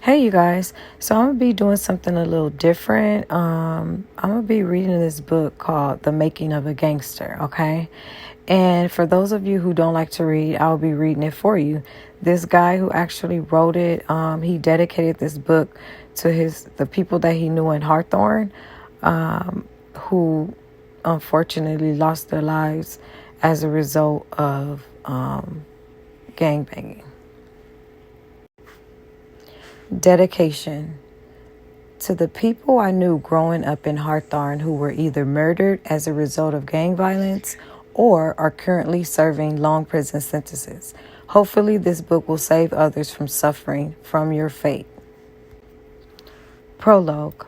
Hey, you guys. So I'm going to be doing something a little different. I'm going to be reading this book called The Making of a Gangster, okay? And for those of you who don't like to read, I'll be reading it for you. This guy who actually wrote it, he dedicated this book to the people that he knew in Hawthorne, who unfortunately lost their lives as a result of gangbanging. Dedication. To the people I knew growing up in Hawthorne who were either murdered as a result of gang violence or are currently serving long prison sentences. Hopefully this book will save others from suffering from your fate. Prologue.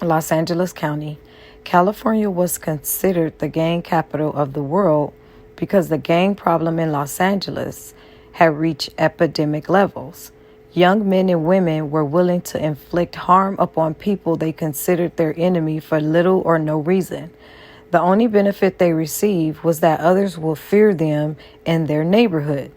Los Angeles County. California was considered the gang capital of the world because the gang problem in Los Angeles had reached epidemic levels. Young men and women were willing to inflict harm upon people they considered their enemy for little or no reason. The only benefit they received was that others will fear them in their neighborhood.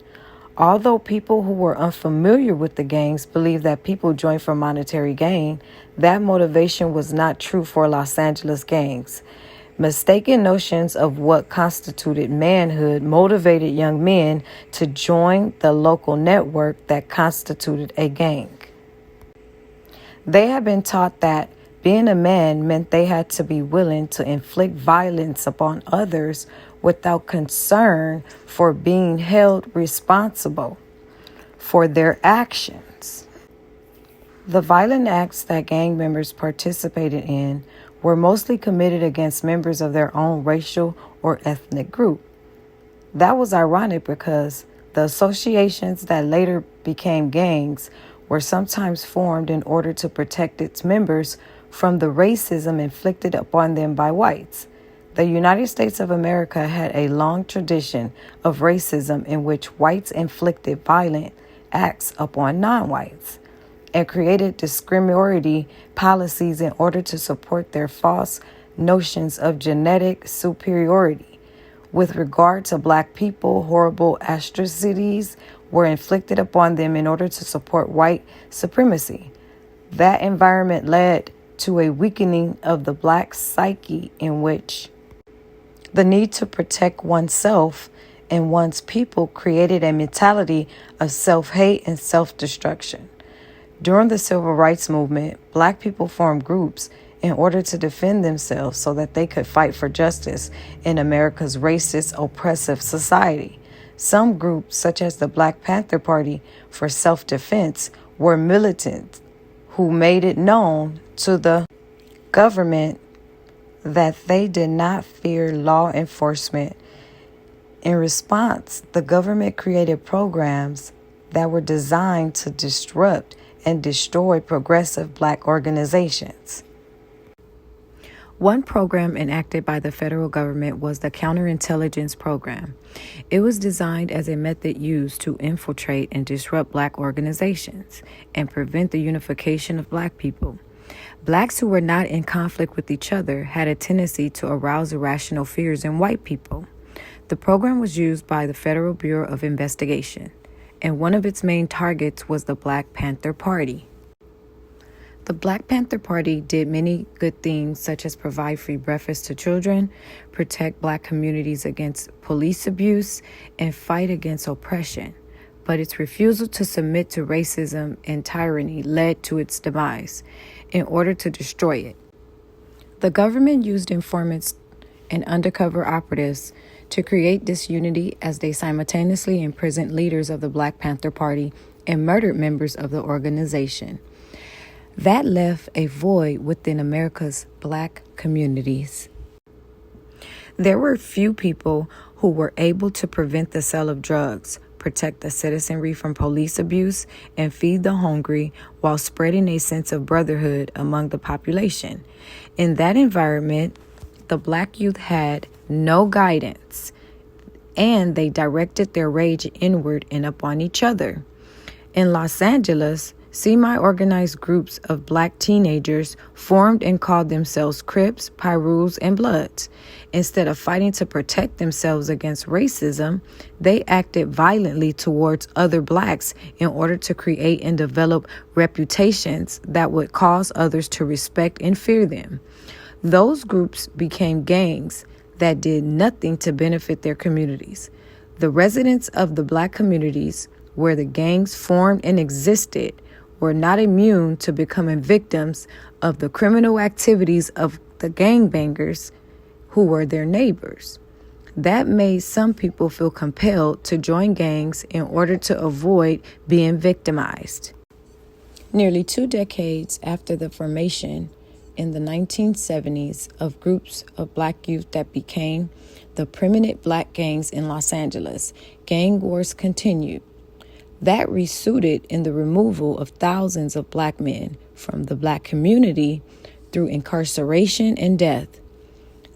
Although people who were unfamiliar with the gangs believed that people joined for monetary gain, that motivation was not true for Los Angeles gangs. Mistaken notions of what constituted manhood motivated young men to join the local network that constituted a gang. They had been taught that being a man meant they had to be willing to inflict violence upon others without concern for being held responsible for their actions. The violent acts that gang members participated in were mostly committed against members of their own racial or ethnic group. That was ironic because the associations that later became gangs were sometimes formed in order to protect its members from the racism inflicted upon them by whites. The United States of America had a long tradition of racism in which whites inflicted violent acts upon non-whites and created discriminatory policies in order to support their false notions of genetic superiority. With regard to black people, horrible atrocities were inflicted upon them in order to support white supremacy. That environment led to a weakening of the black psyche in which the need to protect oneself and one's people created a mentality of self-hate and self-destruction. During the Civil Rights Movement, black people formed groups in order to defend themselves so that they could fight for justice in America's racist, oppressive society. Some groups, such as the Black Panther Party for self-defense, were militant who made it known to the government that they did not fear law enforcement. In response, the government created programs that were designed to disrupt and destroy progressive black organizations. One program enacted by the federal government was the Counterintelligence Program. It was designed as a method used to infiltrate and disrupt black organizations and prevent the unification of black people. Blacks who were not in conflict with each other had a tendency to arouse irrational fears in white people. The program was used by the Federal Bureau of Investigation, and one of its main targets was the Black Panther Party. The Black Panther Party did many good things, such as provide free breakfast to children, protect black communities against police abuse, and fight against oppression. But its refusal to submit to racism and tyranny led to its demise in order to destroy it. The government used informants and undercover operatives to create disunity as they simultaneously imprisoned leaders of the Black Panther Party and murdered members of the organization. That left a void within America's black communities. There were few people who were able to prevent the sale of drugs, protect the citizenry from police abuse, and feed the hungry while spreading a sense of brotherhood among the population. In that environment, the black youth had no guidance, and they directed their rage inward and upon each other. In Los Angeles, Semi-organized groups of black teenagers formed and called themselves Crips, Pyrus, and Bloods. Instead of fighting to protect themselves against racism, they acted violently towards other blacks in order to create and develop reputations that would cause others to respect and fear them. Those groups became gangs that did nothing to benefit their communities. The residents of the black communities where the gangs formed and existed were not immune to becoming victims of the criminal activities of the gangbangers who were their neighbors. That made some people feel compelled to join gangs in order to avoid being victimized. Nearly 2 decades after the formation in the 1970s of groups of black youth that became the permanent black gangs in Los Angeles, gang wars continued. That resulted in the removal of thousands of black men from the black community through incarceration and death.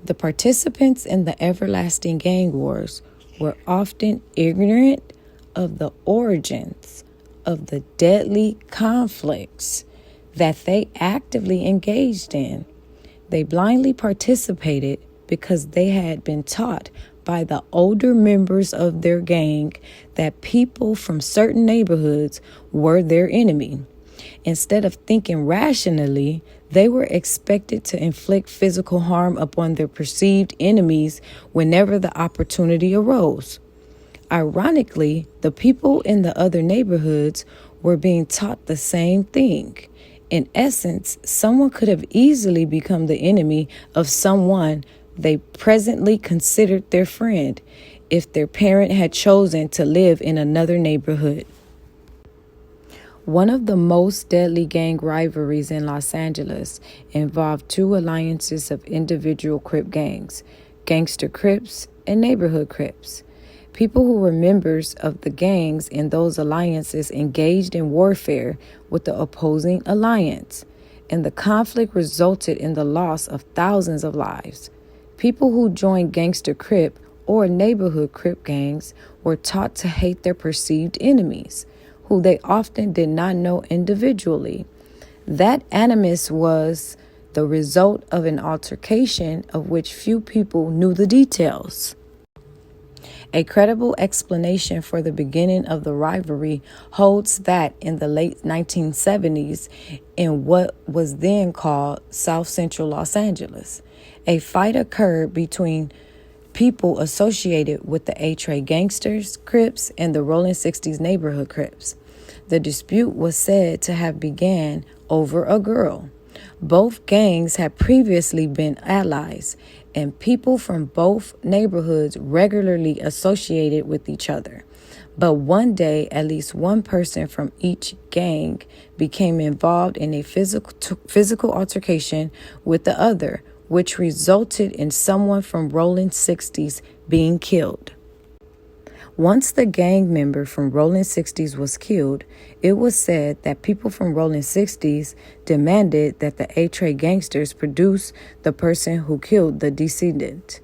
The participants in the everlasting gang wars were often ignorant of the origins of the deadly conflicts that they actively engaged in. They blindly participated because they had been taught by the older members of their gang that people from certain neighborhoods were their enemy. Instead of thinking rationally, they were expected to inflict physical harm upon their perceived enemies whenever the opportunity arose. Ironically, the people in the other neighborhoods were being taught the same thing. In essence, someone could have easily become the enemy of someone they presently considered their friend if their parent had chosen to live in another neighborhood. One of the most deadly gang rivalries in Los Angeles involved 2 alliances of individual Crip gangs, Gangster Crips and Neighborhood Crips. People who were members of the gangs in those alliances engaged in warfare with the opposing alliance, and the conflict resulted in the loss of thousands of lives. People who joined Gangster Crip or Neighborhood Crip gangs were taught to hate their perceived enemies, who they often did not know individually. That animus was the result of an altercation of which few people knew the details. A credible explanation for the beginning of the rivalry holds that in the late 1970s, in what was then called South Central Los Angeles, a fight occurred between people associated with the A-Tray Gangsters, Crips, and the Rolling 60s Neighborhood Crips. The dispute was said to have began over a girl. Both gangs had previously been allies, and people from both neighborhoods regularly associated with each other. But one day, at least one person from each gang became involved in a physical altercation with the other, which resulted in someone from Rolling 60s being killed. Once the gang member from Rolling 60s was killed, it was said that people from Rolling 60s demanded that the A-Tray Gangsters produce the person who killed the decedent.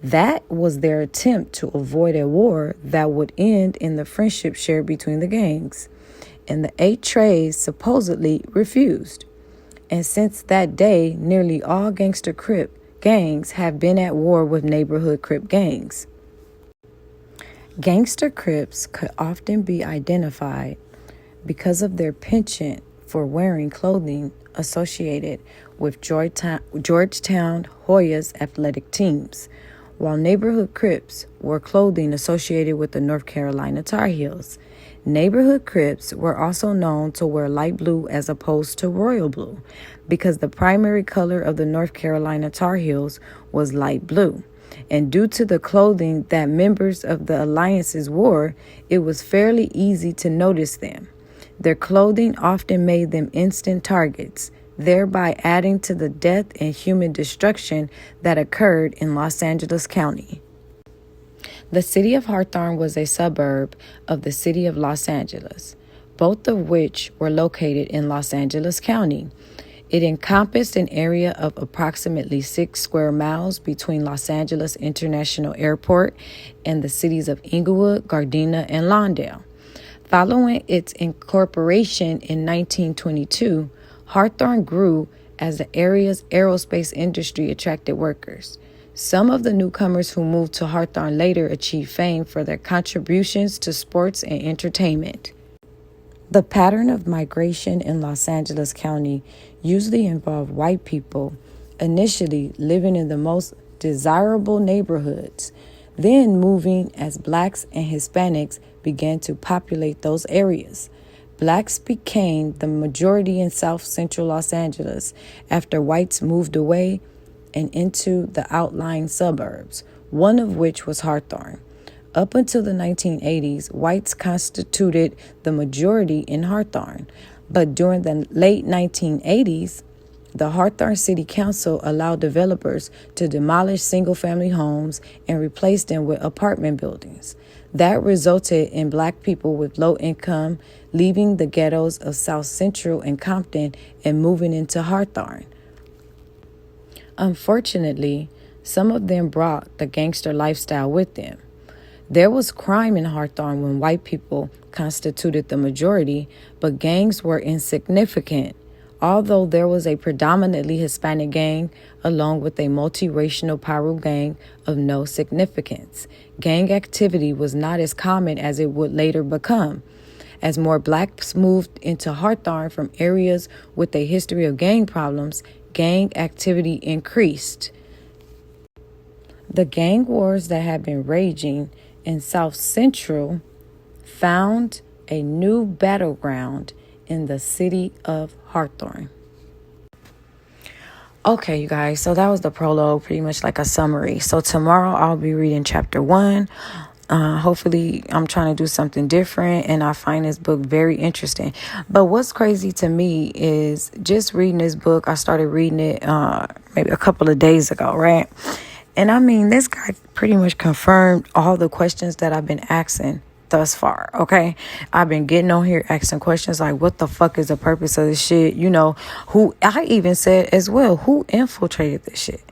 That was their attempt to avoid a war that would end in the friendship shared between the gangs, and the A-Trays supposedly refused. And since that day, nearly all Gangster Crip gangs have been at war with Neighborhood Crip gangs. Gangster Crips could often be identified because of their penchant for wearing clothing associated with Georgetown Hoyas athletic teams, while Neighborhood Crips wore clothing associated with the North Carolina Tar Heels. Neighborhood Crips were also known to wear light blue as opposed to royal blue because the primary color of the North Carolina Tar Heels was light blue. And due to the clothing that members of the alliances wore, it was fairly easy to notice them. Their clothing often made them instant targets, thereby adding to the death and human destruction that occurred in Los Angeles County. The city of Hawthorne was a suburb of the city of Los Angeles, both of which were located in Los Angeles County. It encompassed an area of approximately 6 square miles between Los Angeles International Airport and the cities of Inglewood, Gardena, and Lawndale. Following its incorporation in 1922, Hawthorne grew as the area's aerospace industry attracted workers. Some of the newcomers who moved to Hawthorne later achieved fame for their contributions to sports and entertainment. The pattern of migration in Los Angeles County usually involved white people initially living in the most desirable neighborhoods, then moving as blacks and Hispanics began to populate those areas. Blacks became the majority in South Central Los Angeles after whites moved away and into the outlying suburbs, one of which was Hawthorne. Up until the 1980s, whites constituted the majority in Hawthorne, but during the late 1980s, the Hawthorne City Council allowed developers to demolish single-family homes and replace them with apartment buildings. That resulted in black people with low income leaving the ghettos of South Central and Compton and moving into Hawthorne. Unfortunately, some of them brought the gangster lifestyle with them. There was crime in Hawthorne when white people constituted the majority, but gangs were insignificant. Although there was a predominantly Hispanic gang, along with a multiracial Piru gang of no significance, gang activity was not as common as it would later become. As more blacks moved into Hawthorne from areas with a history of gang problems, gang activity increased. The gang wars that had been raging in South Central found a new battleground in the city of Hawthorne. Okay, you guys, so that was the prologue, pretty much like a summary. So tomorrow I'll be reading chapter 1. Hopefully I'm trying to do something different and I find this book very interesting. But what's crazy to me is just reading this book. I started reading it maybe a couple of days ago, right? And I mean, this guy pretty much confirmed all the questions that I've been asking thus far, okay? I've been getting on here asking questions like, what the fuck is the purpose of this shit? You know, I even said as well, who infiltrated this shit?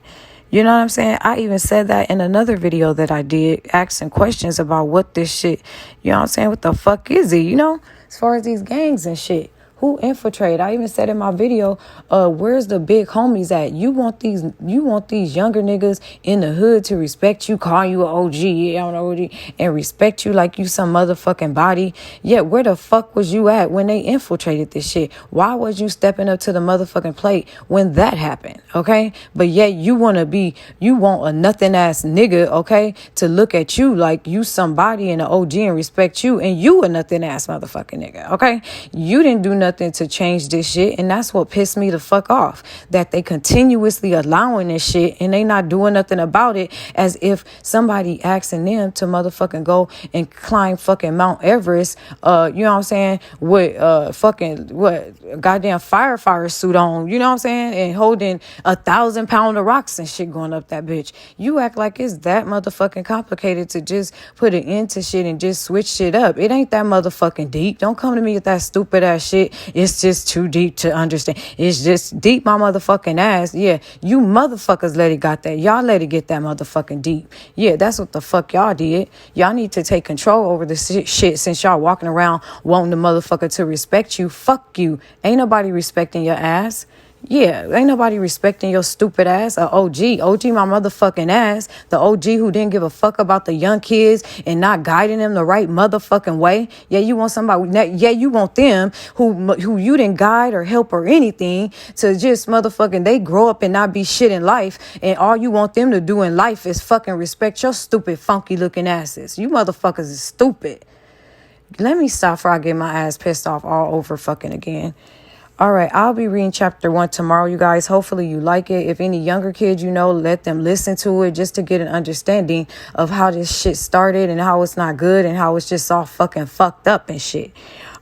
You know what I'm saying? I even said that in another video that I did, asking questions about what this shit, you know what I'm saying? What the fuck is it, you know? As far as these gangs and shit. Who infiltrated? I even said in my video, where's the big homies at? You want these younger niggas in the hood to respect you, call you an OG, yeah, I'm an OG, and respect you like you some motherfucking body. Yet where the fuck was you at when they infiltrated this shit? Why was you stepping up to the motherfucking plate when that happened? Okay? But yet you want a nothing ass nigga, okay, to look at you like you somebody and an OG and respect you, and you a nothing ass motherfucking nigga, okay? You didn't do nothing to change this shit, and that's what pissed me the fuck off, that they continuously allowing this shit and they not doing nothing about it, as if somebody asking them to motherfucking go and climb fucking Mount Everest, you know what I'm saying, with fucking what goddamn firefighter suit on, you know what I'm saying, and holding 1,000 pound of rocks and shit going up that bitch. You act like it's that motherfucking complicated to just put an end to shit and just switch shit up. It ain't that motherfucking deep. Don't come to me with that stupid ass shit. It's just too deep to understand. It's just deep my motherfucking ass. Yeah, you motherfuckers let it got that. Y'all let it get that motherfucking deep. Yeah, that's what the fuck y'all did. Y'all need to take control over the shit since y'all walking around wanting the motherfucker to respect you. Fuck you. Ain't nobody respecting your ass. Yeah, ain't nobody respecting your stupid ass. OG my motherfucking ass. The OG who didn't give a fuck about the young kids and not guiding them the right motherfucking way. Yeah, you want somebody. Yeah, you want them who you didn't guide or help or anything to just motherfucking, they grow up and not be shit in life, and all you want them to do in life is fucking respect your stupid funky looking asses. You motherfuckers is stupid. Let me stop before I get my ass pissed off all over fucking again. All right, I'll be reading chapter 1 tomorrow, you guys. Hopefully you like it. If any younger kids, you know, let them listen to it just to get an understanding of how this shit started and how it's not good and how it's just all fucking fucked up and shit.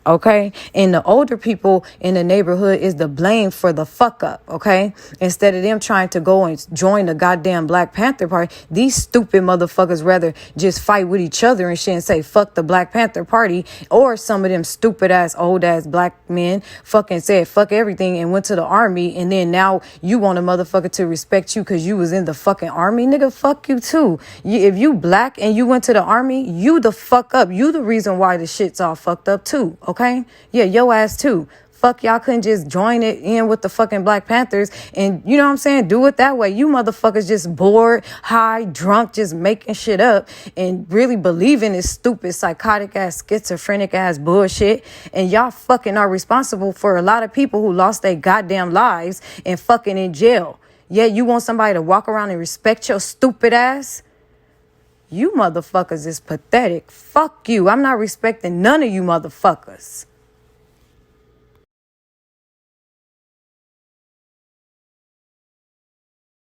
okay? And the older people in the neighborhood is the blame for the fuck up, okay? Instead of them trying to go and join the goddamn Black Panther Party, these stupid motherfuckers rather just fight with each other and shit and say fuck the Black Panther Party, or some of them stupid ass old ass black men fucking said fuck everything and went to the army, and then now you want a motherfucker to respect you because you was in the fucking army. Nigga, fuck you too. If you black and you went to the army, you the fuck up. You the reason why the shit's all fucked up too, okay? Yeah, your ass too. Fuck, y'all couldn't just join it in with the fucking Black Panthers and, you know what I'm saying, do it that way. You motherfuckers just bored, high, drunk, just making shit up and really believing this stupid, psychotic ass, schizophrenic ass bullshit. And y'all fucking are responsible for a lot of people who lost their goddamn lives and fucking in jail. Yeah, you want somebody to walk around and respect your stupid ass? You motherfuckers is pathetic. Fuck you. I'm not respecting none of you motherfuckers.